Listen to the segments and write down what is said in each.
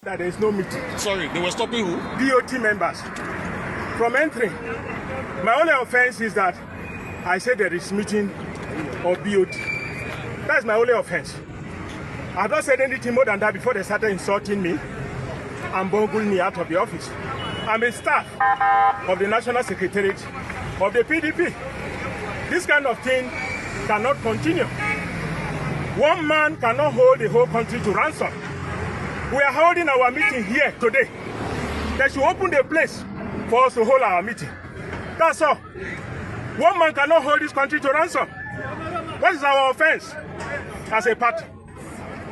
that there is no meeting. Sorry, they were stopping who? DOT members from entering. My only offense is that I said there is meeting of BOT. That's my only offense. I've not said anything more than that before they started insulting me and bungling me out of the office. I'm a staff of the National Secretariat of the PDP. This kind of thing cannot continue. One man cannot hold the whole country to ransom. We are holding our meeting here today. They should open the place for us to hold our meeting. That's all. One man cannot hold this country to ransom. What is our offense as a party?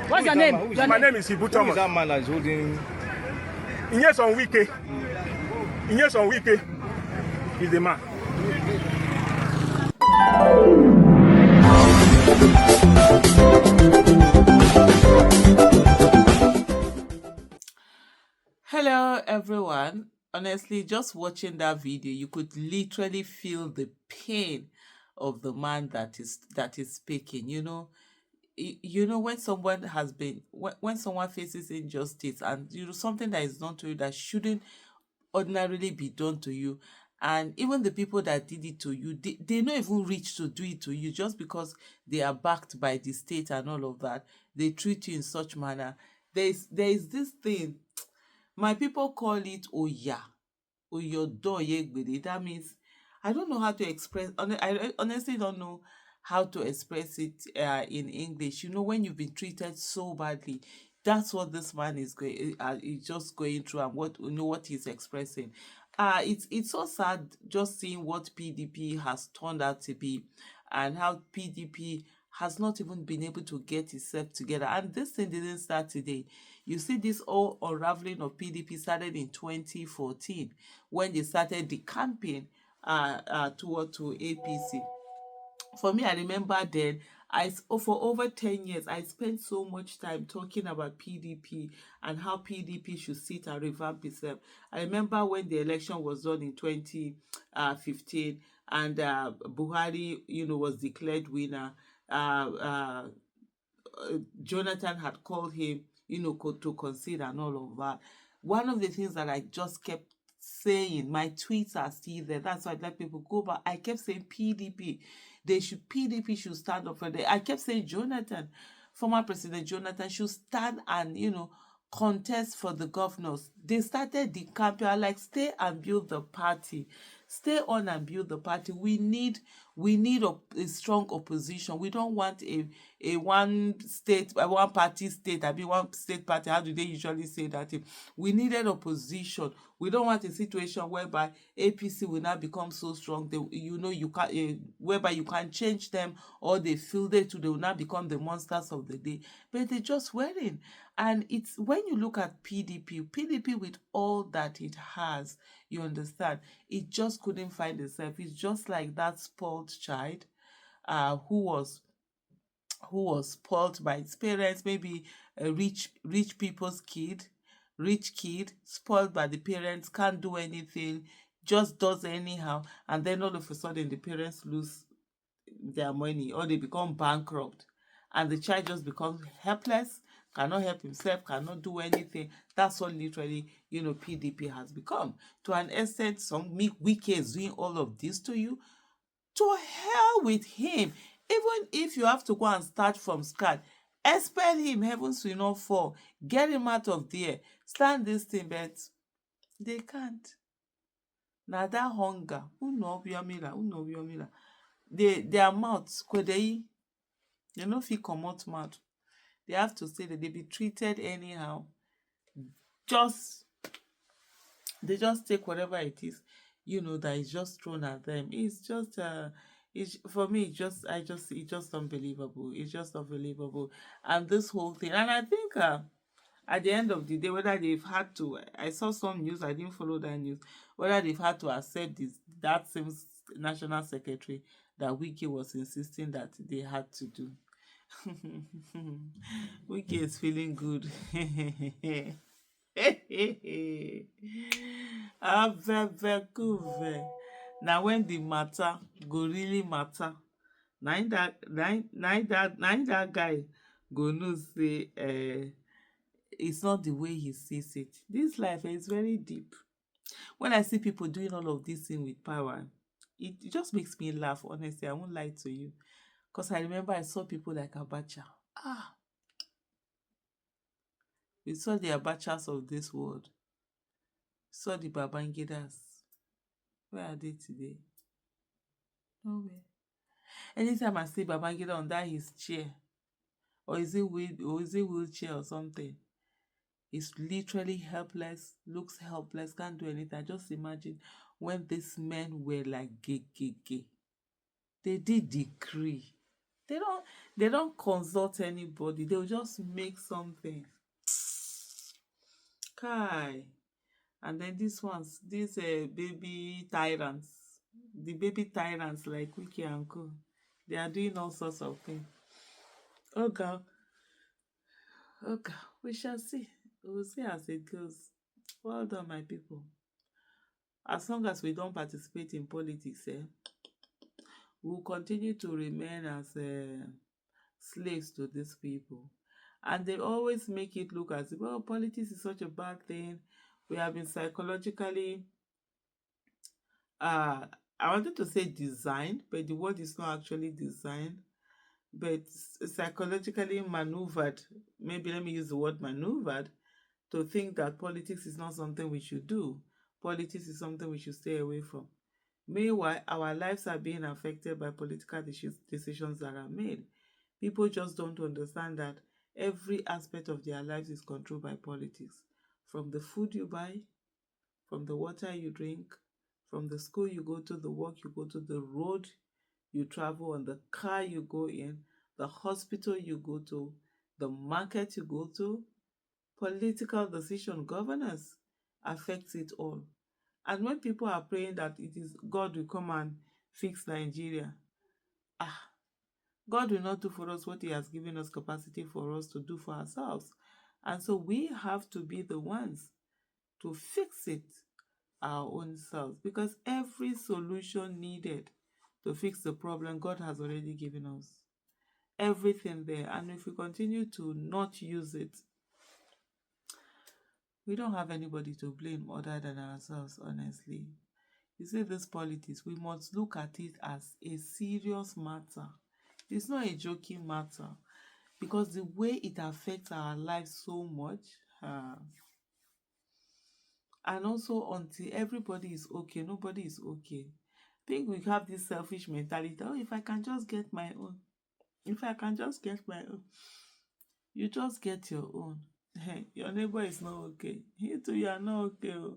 What's your name? My name is Ibu Thomas. Who is that man that is holding? Inyes on Wike. Inyes on Wike is the man. Hello everyone. Honestly, just watching that video, you could literally feel the pain of the man that is speaking. You know when someone has been when someone faces injustice and something that is done to you that shouldn't ordinarily be done to you, and even the people that did it to you, they don't even reach to do it to you just because they are backed by the state and all of that. They treat you in such manner. There is this thing, my people call it oya oyodo. That means I don't know how to express. I honestly don't know how to express it in English. When you've been treated so badly, that's what this man is just going through, and what he's expressing. It's so sad just seeing what PDP has turned out to be, and how PDP has not even been able to get itself together. And this thing didn't start today. You see, this whole unraveling of PDP started in 2014 when they started the campaign toward to APC. For me, I remember then, for over 10 years, I spent so much time talking about PDP and how PDP should sit and revamp itself. I remember when the election was done in 2015 and Buhari, was declared winner. Jonathan had called him, to concede and all of that. One of the things that I just kept saying, my tweets are still there. That's why I let people go back. I kept saying PDP should stand up for them. I kept saying former President Jonathan should stand and contest for the governors. They started the campaign. I like, stay and build the party. Stay on and build the party. We need a strong opposition. We don't want a one party state. One state party. How do they usually say that? We needed opposition. We don't want a situation whereby APC will now become so strong that you can't, whereby you can't change them, or they feel they will now become the monsters of the day. But they just weren't. And it's when you look at PDP with all that it has, you understand, it just couldn't find itself. It's just like that spoiled child who was spoiled by its parents, maybe a rich people's kid, spoiled by the parents, can't do anything, just does anyhow, and then all of a sudden the parents lose their money or they become bankrupt, and the child just becomes helpless, cannot help himself, cannot do anything. That's what literally, PDP has become. To an extent, some wicked is doing all of this to you. To hell with him. Even if you have to go and start from scratch, expel him, heavens will not fall. Get him out of there. Stand this thing, but they can't. Now that hunger, their mouths, they don't come out mouth. They have to say that they be treated anyhow. They just take whatever it is, that is just thrown at them. It's just for me, it's just unbelievable. It's just unbelievable. And this whole thing, and I think at the end of the day, whether they've had to, I saw some news, I didn't follow that news, whether they've had to accept that same national secretary that Wiki was insisting that they had to do. Wiki is feeling good. Now when the matter go really matter, that guy go know say it's not the way he sees it. This life is very deep. When I see people doing all of this thing with power, it just makes me laugh, honestly. I won't lie to you. Because I remember I saw people like Abacha. We saw the Abachas of this world. Saw the Babangidas. Where are they today? Nowhere. Anytime I see Babangida under his chair, or is it wheelchair or something, he's literally helpless, looks helpless, can't do anything. I just imagine when these men were like gay. They did decree. They don't consult anybody. They'll just make something. Kai. And then these baby tyrants, the baby tyrants like Wiki and Co, they are doing all sorts of things. Oh God, we shall see. We'll see as it goes. Well done, my people. As long as we don't participate in politics, we'll continue to remain as slaves to these people. And they always make it look as if, well, politics is such a bad thing. We have been psychologically, I wanted to say designed, but the word is not actually designed, but psychologically maneuvered. Maybe let me use the word maneuvered to think that politics is not something we should do. Politics is something we should stay away from. Meanwhile, our lives are being affected by political decisions that are made. People just don't understand that every aspect of their lives is controlled by politics. From the food you buy, from the water you drink, from the school you go to, the work you go to, the road you travel on, the car you go in, the hospital you go to, the market you go to, political decision, governance affects it all. And when people are praying that it is God will come and fix Nigeria, God will not do for us what he has given us capacity for us to do for ourselves. And so we have to be the ones to fix it our own selves, because every solution needed to fix the problem, God has already given us. Everything there. And if we continue to not use it, we don't have anybody to blame other than ourselves, honestly. You see, this politics, we must look at it as a serious matter. It's not a joking matter, because the way it affects our lives so much, and also until everybody is okay, nobody is okay. I think we have this selfish mentality. Oh, if I can just get my own. If I can just get my own. You just get your own. Your neighbor is not okay. You too, you are not okay.